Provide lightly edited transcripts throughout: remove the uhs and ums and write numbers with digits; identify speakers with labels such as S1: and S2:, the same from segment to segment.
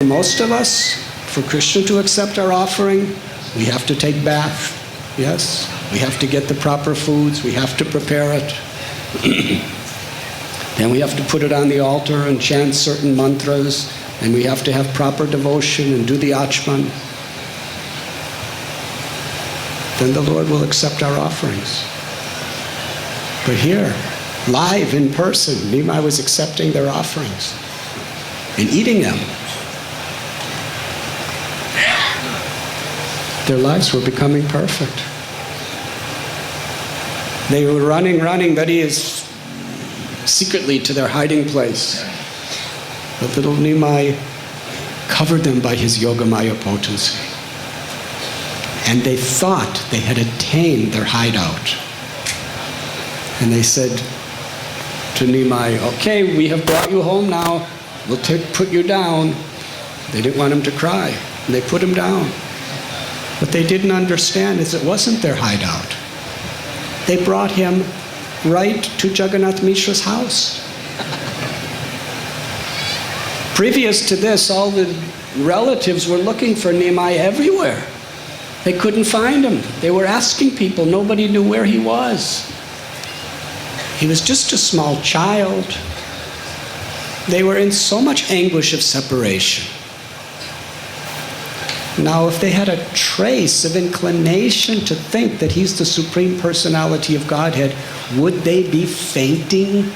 S1: most of us, for Krishna to accept our offering, we have to take bath. Yes? We have to get the proper foods. We have to prepare it. Then we have to put it on the altar and chant certain mantras. And we have to have proper devotion and do the achman. Then the Lord will accept our offerings. But here, live in person, Nimai was accepting their offerings and eating them. Their lives were becoming perfect. They were running, that is, secretly to their hiding place. But little Nimai covered them by his Yogamaya potency. And they thought they had attained their hideout. And they said to Nimai, okay, we have brought you home now. We'll put you down. They didn't want him to cry. And they put him down. What they didn't understand is it wasn't their hideout. They brought him right to Jagannath Mishra's house. Previous to this, all the relatives were looking for Nimai everywhere. They couldn't find him. They were asking people. Nobody knew where he was. He was just a small child. They were in so much anguish of separation. Now, if they had a trace of inclination to think that he's the Supreme Personality of Godhead, would they be fainting,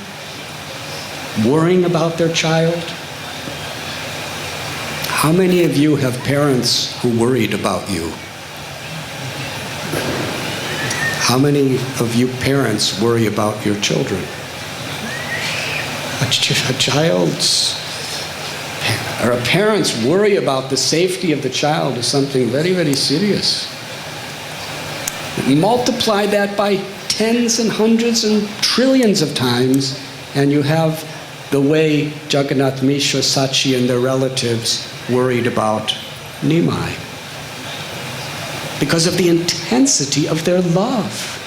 S1: worrying about their child? How many of you have parents who worried about you? How many of you parents worry about your children? A parent's worry about the safety of the child is something very, very serious. Multiply that by tens and hundreds and trillions of times, and you have the way Jagannath Mishra, Sachi, and their relatives worried about Nimai. Because of the intensity of their love.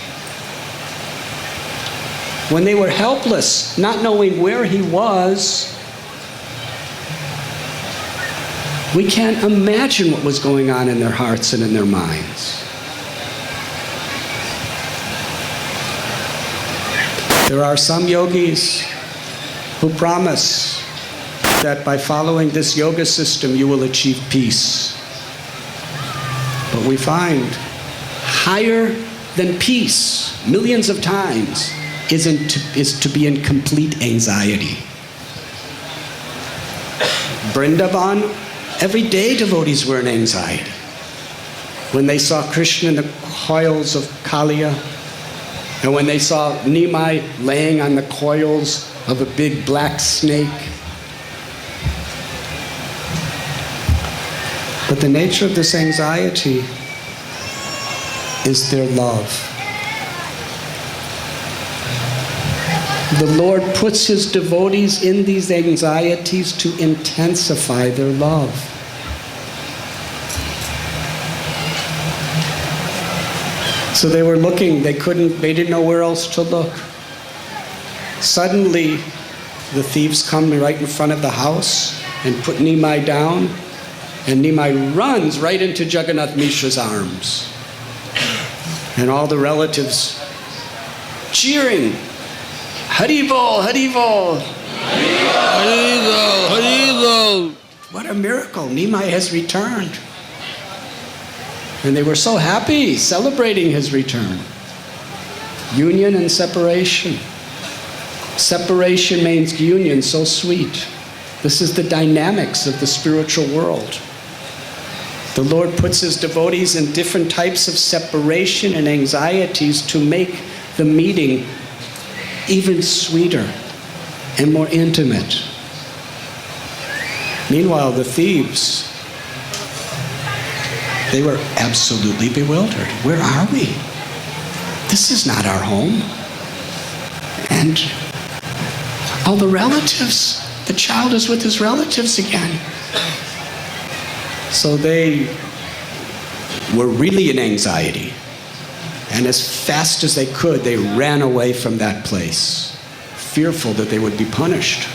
S1: When they were helpless, not knowing where he was, we can't imagine what was going on in their hearts and in their minds. There are some yogis who promise that by following this yoga system you will achieve peace. But we find higher than peace, millions of times, is to be in complete anxiety. Vrindavan, every day devotees were in anxiety. When they saw Krishna in the coils of Kaliya, and when they saw Nimai laying on the coils of a big black snake. But the nature of this anxiety is their love. The Lord puts his devotees in these anxieties to intensify their love. So they were looking, they didn't know where else to look. Suddenly, the thieves come right in front of the house and put Nimai down, and Nimai runs right into Jagannath Mishra's arms. And all the relatives cheering, Haribol, Haribol! Haribol, Haribol! What a miracle, Nimai has returned. And they were so happy, celebrating his return. Union and separation. Separation means union, so sweet. This is the dynamics of the spiritual world. The Lord puts his devotees in different types of separation and anxieties to make the meeting even sweeter and more intimate. Meanwhile, the thieves, they were absolutely bewildered. Where are we? This is not our home. And all the relatives, the child is with his relatives again. So they were really in anxiety. And as fast as they could, they ran away from that place, fearful that they would be punished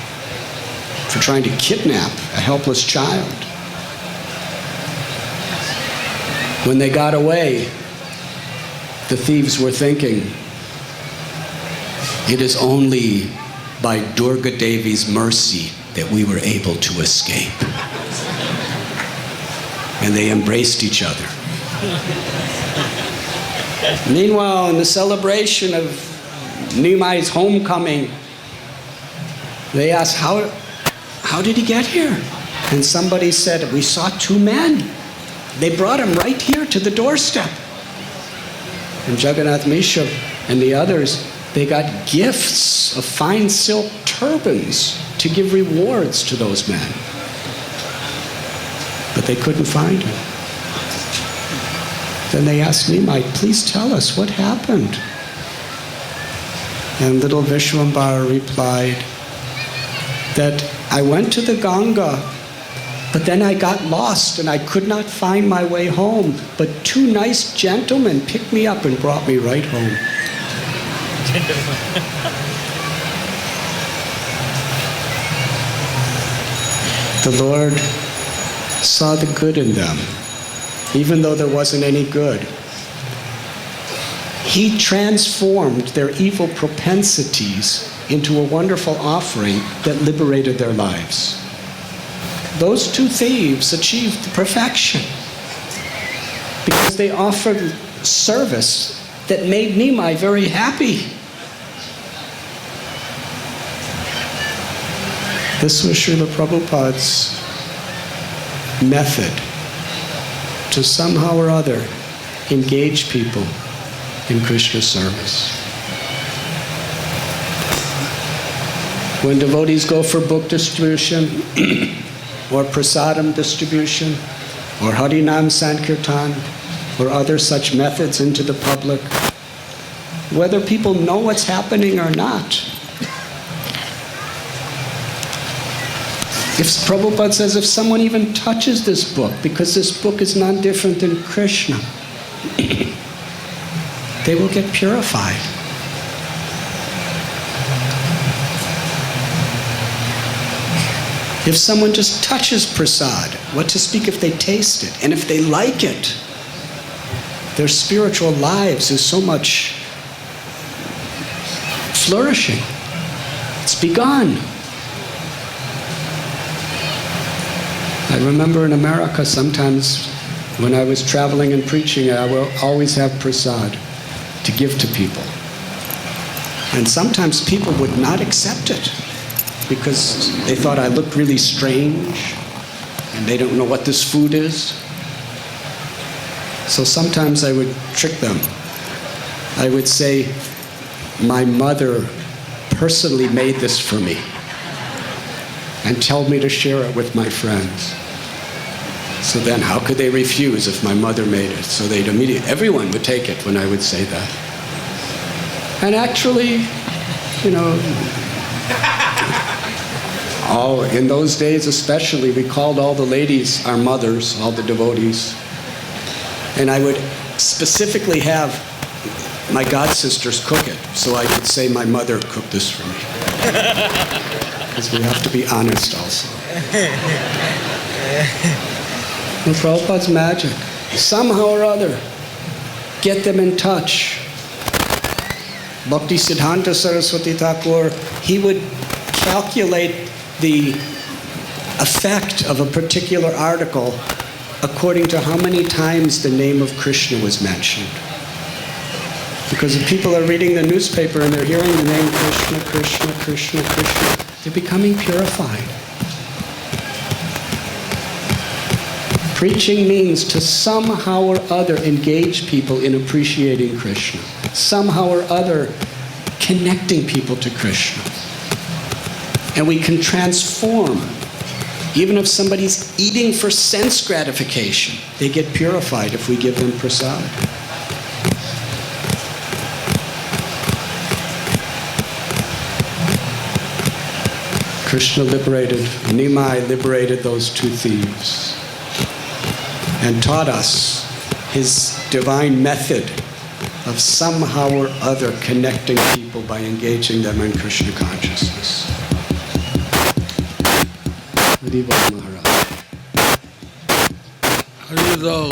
S1: for trying to kidnap a helpless child. When they got away, the thieves were thinking, it is only by Durga Devi's mercy that we were able to escape. And they embraced each other. Meanwhile, in the celebration of Nimai's homecoming, they asked, how did he get here? And somebody said, we saw two men. They brought him right here to the doorstep. And Jagannath Mishra and the others, they got gifts of fine silk turbans to give rewards to those men. But they couldn't find him. Then they asked Nimai, please tell us what happened. And little Vishwambara replied that I went to the Ganga, but then I got lost and I could not find my way home. But two nice gentlemen picked me up and brought me right home. The Lord saw the good in them, even though there wasn't any good. He transformed their evil propensities into a wonderful offering that liberated their lives. Those two thieves achieved perfection because they offered service that made Nimai very happy. This was Srila Prabhupada's method to somehow or other engage people in Krishna service. When devotees go for book distribution, or prasadam distribution, or Harinam Sankirtan, or other such methods into the public, whether people know what's happening or not. If Prabhupada says, if someone even touches this book, because this book is none different than Krishna, they will get purified. If someone just touches prasad, what to speak if they taste it? And if they like it, their spiritual lives is so much flourishing. It's begun. I remember in America sometimes when I was traveling and preaching, I will always have prasad to give to people. And sometimes people would not accept it because they thought I looked really strange and they don't know what this food is. So sometimes I would trick them. I would say, my mother personally made this for me and tell me to share it with my friends. So then how could they refuse if my mother made it? So they'd immediately, everyone would take it when I would say that. And actually, you know, in those days especially, we called all the ladies our mothers, all the devotees. And I would specifically have my god sisters cook it, so I could say my mother cooked this for me. Because we have to be honest also. And Prabhupada's magic, somehow or other, get them in touch. Bhakti Siddhanta Saraswati Thakur, he would calculate the effect of a particular article according to how many times the name of Krishna was mentioned. Because if people are reading the newspaper and they're hearing the name Krishna, Krishna, Krishna, Krishna, they're becoming purified. Preaching means to somehow or other engage people in appreciating Krishna. Somehow or other connecting people to Krishna. And we can transform. Even if somebody's eating for sense gratification, they get purified if we give them prasad. Krishna liberated, Nimai liberated those two thieves and taught us his divine method of somehow or other connecting people by engaging them in Krishna consciousness. Hari Bol Maharaj.
S2: Hari Bol.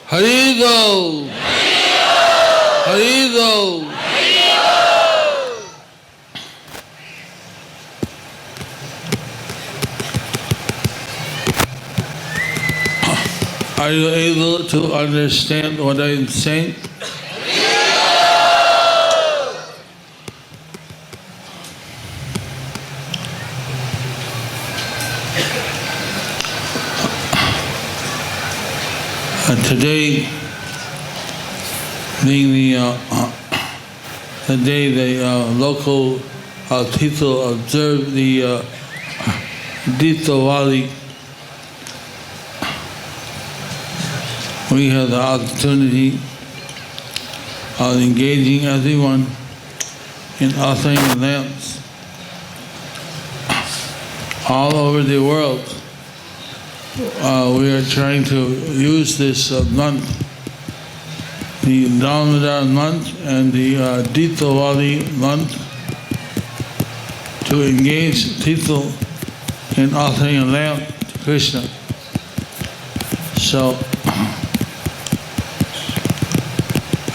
S2: Haribo! Haribo! Are you able to understand what I am saying? Today, being the day the local people observe the Diwali, we have the opportunity of engaging everyone in offering lamps all over the world. We are trying to use this month, the Damodar month and the Diwali month, to engage people in offering a lamp to Krishna. So,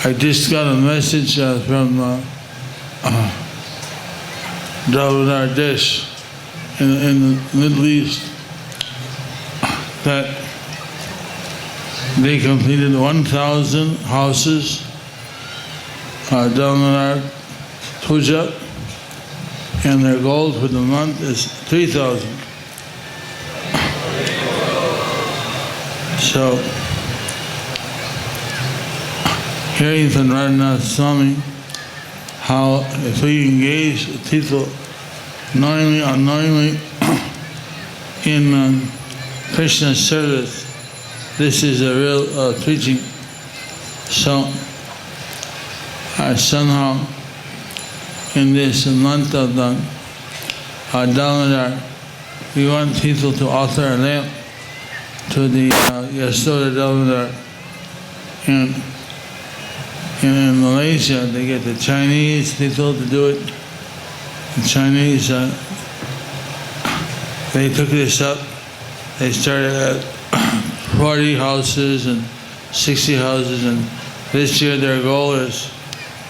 S2: I just got a message from Damodar Desh in the Middle East that they completed 1,000 houses, Damodar Puja, and their goal for the month is 3,000. So, hearing from Radhanath-Swami how if we engage people knowingly or unknowingly in Krishna's service, this is a real preaching. So, somehow in this month of Damodar, we want people to offer a lamp to the Yasoda Damodar. And in Malaysia, they get the Chinese people to do it. The Chinese, they took this up. They started at 40 houses and 60 houses, and this year their goal is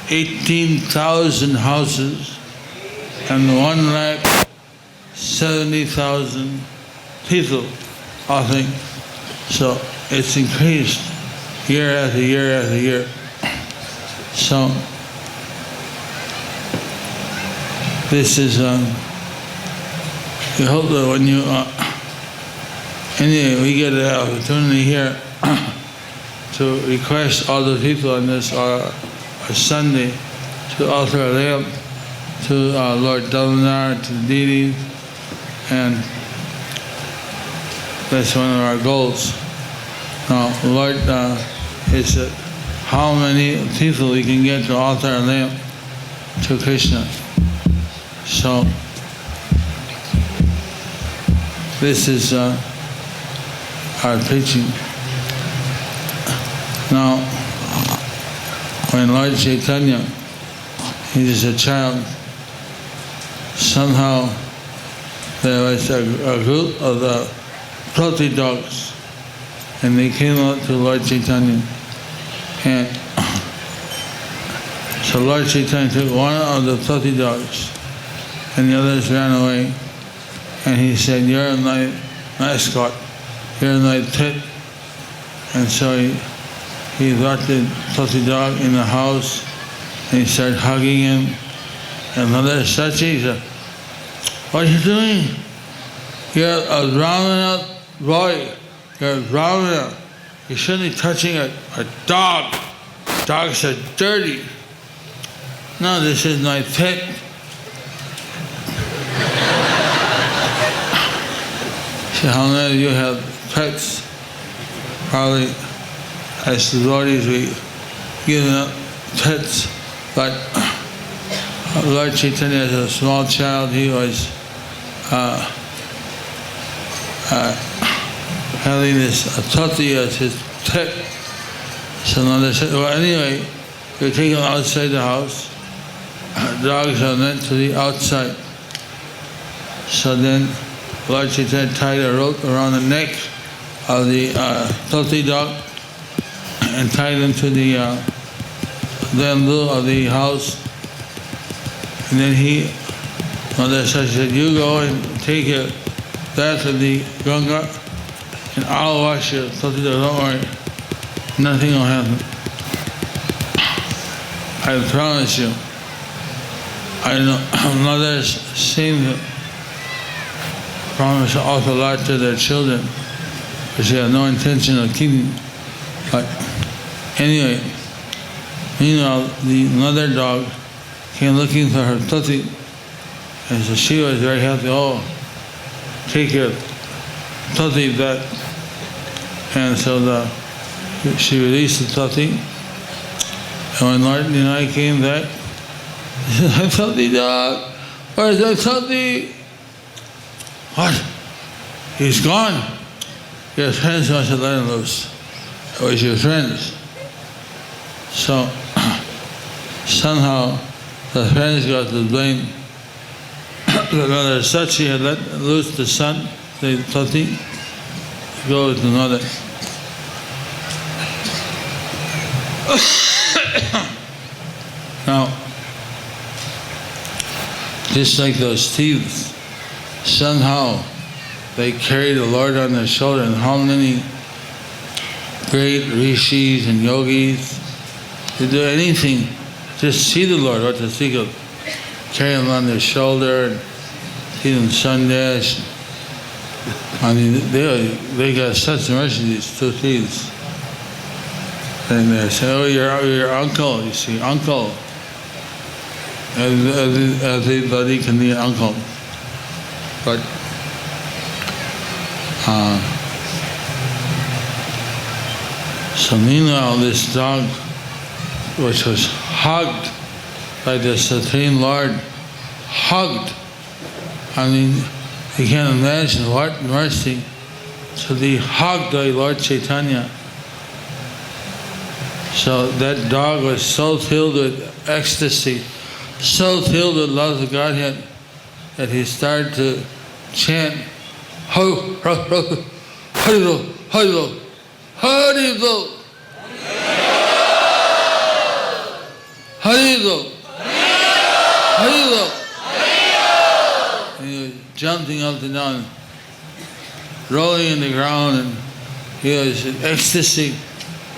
S2: 18,000 houses and 1,70,000 people, I think. So it's increased year after year after year. So this is, we hope that when you, anyway, we get an opportunity here to request all the people on this Sunday to offer a lamp to Lord Damodar, to the deities, and that's one of our goals. Now, Lord, is how many people we can get to offer a lamp to Krishna. So, this is our preaching. Now, when Lord Chaitanya, he was a child, somehow there was a group of filthy dogs, and they came out to Lord Chaitanya. And so Lord Chaitanya took one of the filthy dogs, and the others ran away. And he said, "You're my mascot, you're my pet." And so he brought the filthy dog in the house, and he started hugging him. And Mother Sachi said, "What are you doing? You're a Radhanath boy. You're a Radhanath. You shouldn't be touching a dog. Dogs are dirty." "No, this is my pet." So how many of you have pets? Probably as devotees we give up pets, but Lord Chaitanya as a small child, he was having this tati as his pet. So Nanda said, well, anyway, we take him outside the house. Dogs are meant to be outside. So then Lord Chaitanya tied a rope around the neck of the tati dog, and tied him to the bamboo of the house. And then Mother said, you go and take it back to the Ganga and I'll wash it. So don't worry, nothing will happen. I promise you. I know mothers seem to promise awful lot to their children, but they have no intention of keeping. But anyway, meanwhile, the mother dog came looking for her tutti, and so she was very happy. Oh, take your tutti back. And so she released the tutti, and when Lord Nilai came back, he said, tutti dog, where's the tutti? What? He's gone. Your friends must have let him loose. It was your friends. So somehow the friends got the blame. The mother Sachi had let loose the son, the tutti, to go with the mother. Now, just like those thieves, somehow they carry the Lord on their shoulder. And how many great rishis and yogis, they do anything, just see the Lord, what to think of, carry him on their shoulder, and see them sundash. I mean, they got such mercy, these two thieves. And they say, oh, your uncle, you see, uncle. Everybody can be an uncle. But so meanwhile, this dog, which was hugged by the Supreme Lord, hugged. I mean, you can't imagine what mercy. So they hugged by Lord Chaitanya. So that dog was so filled with ecstasy, so filled with love of Godhead, that he started to chant, Haribo, Haribo, Haribo, Haribo, Haribo, Haribo. And he was jumping up and down, rolling in the ground, and he was in ecstasy.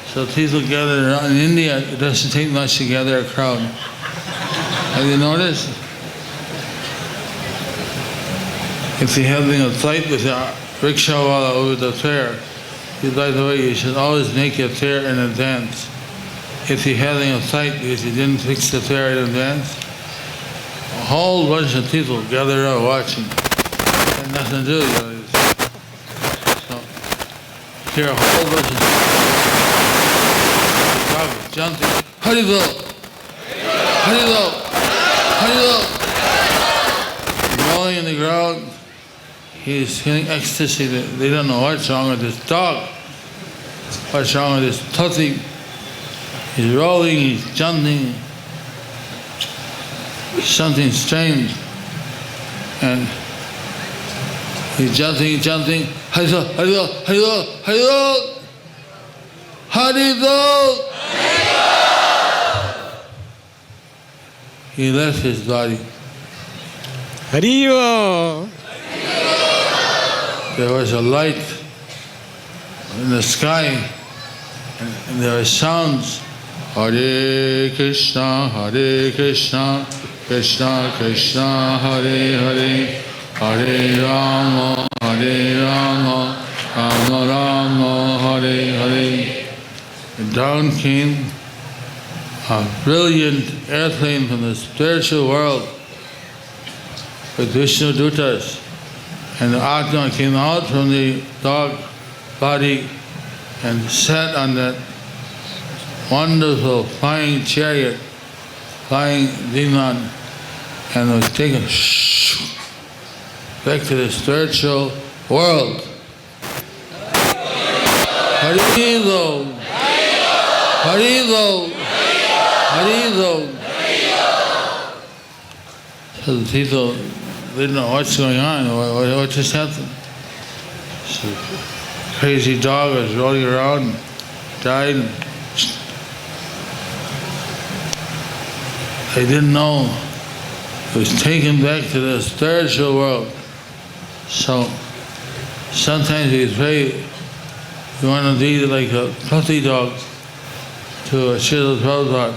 S2: So people gather around. In India, it doesn't take much to gather a crowd. Have you noticed? If you're having a fight with a rickshawala over the fare, by the way, you should always make your fare in advance. If you're having a fight because you didn't fix the fare in advance, a whole bunch of people gather around watching. Had nothing to do with it. So, here a whole bunch of people jumping, Haribo, Haribo, Haribo. Rolling in the ground, he's feeling ecstasy. They don't know what's wrong with this dog, what's wrong with this tutti. He's rolling, he's jumping, something strange. And he's jumping, Haribo, Haribo, Haribo, Haribo, Haribo. He left his body.
S1: Haribo!
S2: There was a light in the sky, and there were sounds. Hare Krishna, Krishna Krishna, Hare Hare, Hare Rama, Rama Rama, Hare Hare. And down came a brilliant airplane from the spiritual world with Vishnu Dutas. And the Atma came out from the dog body and sat on that wonderful flying chariot, flying Viman, and was taken back to the spiritual world. Haribo! Haribo! Haribo! So the people didn't know what's going on, what just happened. So crazy dog was rolling around, died. I didn't know. He was taken back to the spiritual world. So sometimes we pray, we want to be like a puppy dog to a Srila Prabhupada.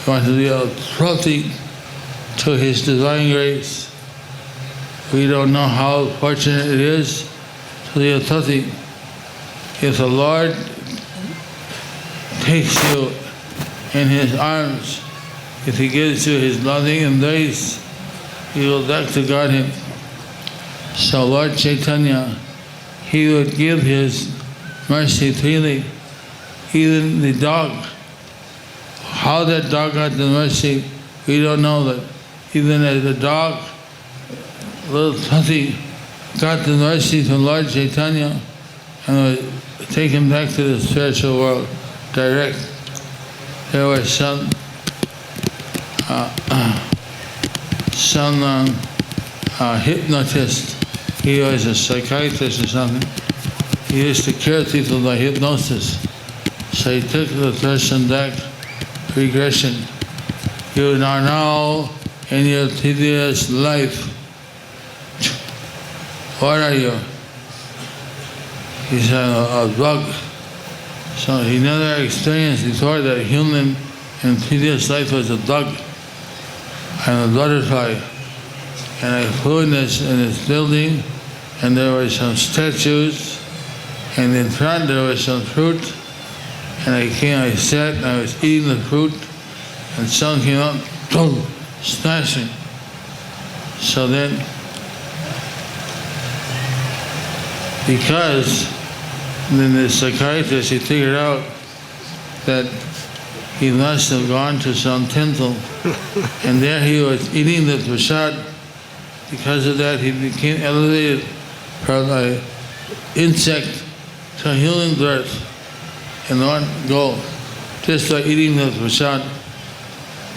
S2: We want to be a puppy to His divine grace. We don't know how fortunate it is to be a puppy. If the Lord takes you in His arms, if He gives you His loving embrace, you go back to Godhead. So Lord Chaitanya, He would give His mercy freely. Even the dog, how that dog got the mercy, we don't know that. Even as the dog, little puppy, got the mercy from Lord Chaitanya and would take him back to the spiritual world direct. There was some hypnotist. He was a psychiatrist or something. He used to cure people by hypnosis. So he took the person back, regression. You are now in your tedious life. What are you? He said, a bug. So he never experienced before that human in previous life was a bug and a butterfly. And I flew in this building, and there were some statues, and in front there was some fruit, and I sat, and I was eating the fruit, and someone came up, boom, smashing. So then, because then the psychiatrist, he figured out that he must have gone to some temple, and there he was eating the prasad. Because of that, he became elevated from an insect to a human birth in one go, just by eating the prasad.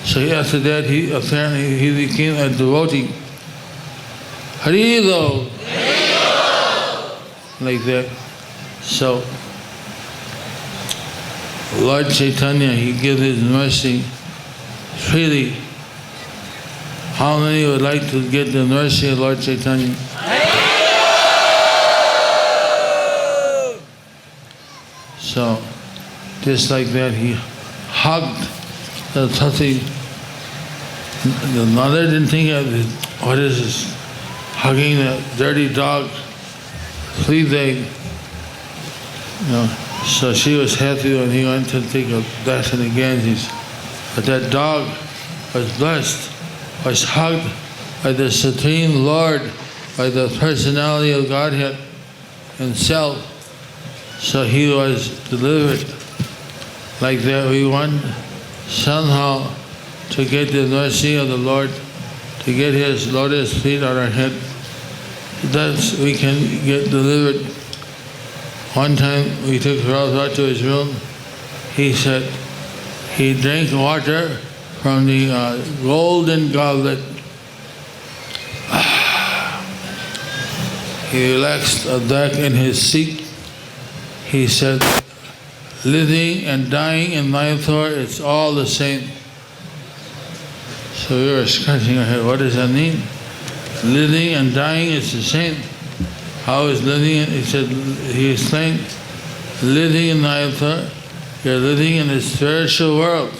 S2: So after that, he became a devotee. Harilo! Like that. So, Lord Chaitanya, He gives His mercy freely. How many would like to get the mercy of Lord Chaitanya? So, just like that, he hugged the puppy. The mother didn't think of it. What is this? Hugging a dirty dog, flea bag. So she was happy when he went to take a bath in the Ganges. But that dog was blessed, was hugged by the Supreme Lord, by the personality of Godhead Himself. So he was delivered. Like that, we want somehow to get the mercy of the Lord, to get His lotus feet on our head. Thus we can get delivered. One time we took Prabhupada to his room. He said he drank water from the golden goblet. He relaxed back in his seat. He said, living and dying in Mayapur, it's all the same. So we were scratching our head. What does that mean? Living and dying is the same. How is living? He explained, living in Mayapur, you're living in the spiritual world.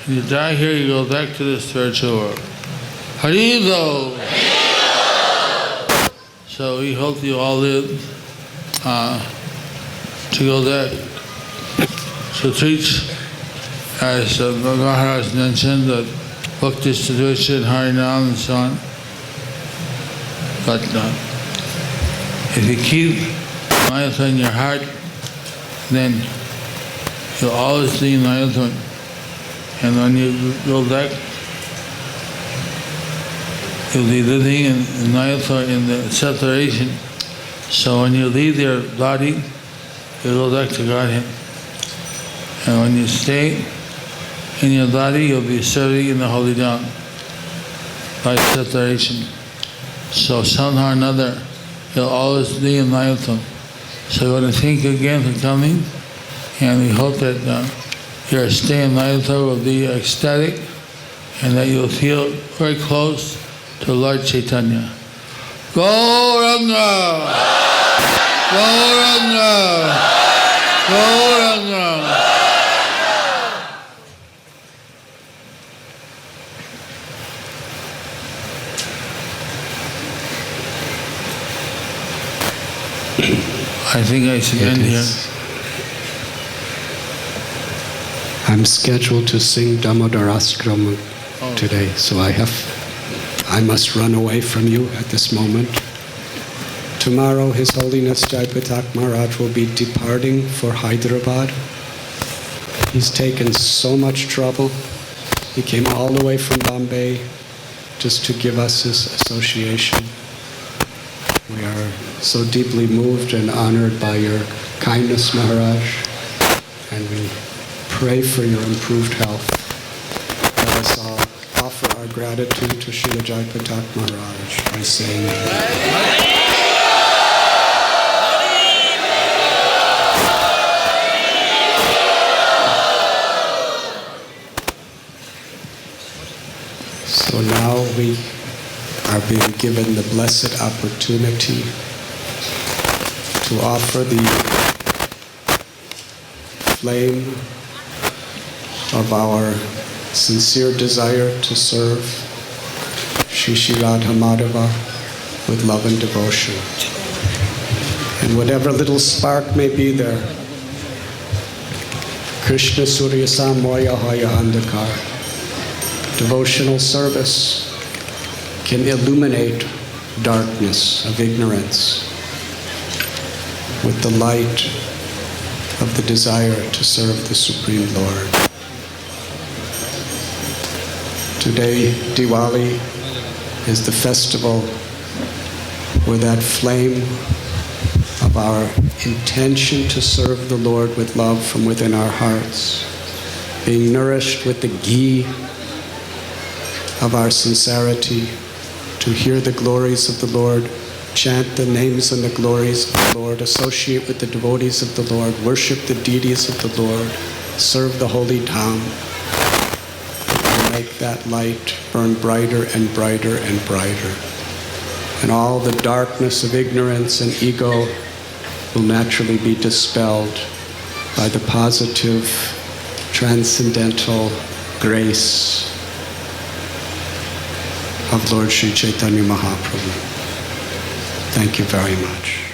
S2: When you die here, you go back to the spiritual world. Haribo! So we hope you all live to go there, to teach, as Maharaj mentioned, that book distribution, Harinam and so on. But if you keep Mayapur in your heart, then you'll always be in Mayapur. And when you go back, you'll be living in Mayapur in the separation. So when you leave your body, you go back to Godhead. And when you stay in your body, you'll be serving in the Holy Dham by separation. So somehow or another, you'll always be in Mayapur. So we want to thank you again for coming, and we hope that your stay in Mayapur will be ecstatic, and that you'll feel very close to Lord Chaitanya. Gauranga! Gauranga! Gauranga! I think I should end here.
S1: I'm scheduled to sing Damodarastram today, so I must run away from you at this moment. Tomorrow, His Holiness Jayapataka Maharaj will be departing for Hyderabad. He's taken so much trouble. He came all the way from Bombay just to give us his association. We are so deeply moved and honored by your kindness, Maharaj, and we pray for your improved health. Let us all offer our gratitude to Srila Jayapataka Maharaj by saying, so now we are being given the blessed opportunity to offer the flame of our sincere desire to serve Shri Shri Radha Madhava with love and devotion. And whatever little spark may be there, Krishna Surya Samoya Hoya Andhakar, devotional service can illuminate darkness of ignorance with the light of the desire to serve the Supreme Lord. Today, Diwali is the festival where that flame of our intention to serve the Lord with love from within our hearts, being nourished with the ghee of our sincerity, to hear the glories of the Lord, chant the names and the glories of the Lord, associate with the devotees of the Lord, worship the deities of the Lord, serve the holy Dham, and make that light burn brighter and brighter and brighter. And all the darkness of ignorance and ego will naturally be dispelled by the positive, transcendental grace of Lord Sri Chaitanya Mahaprabhu. Thank you very much.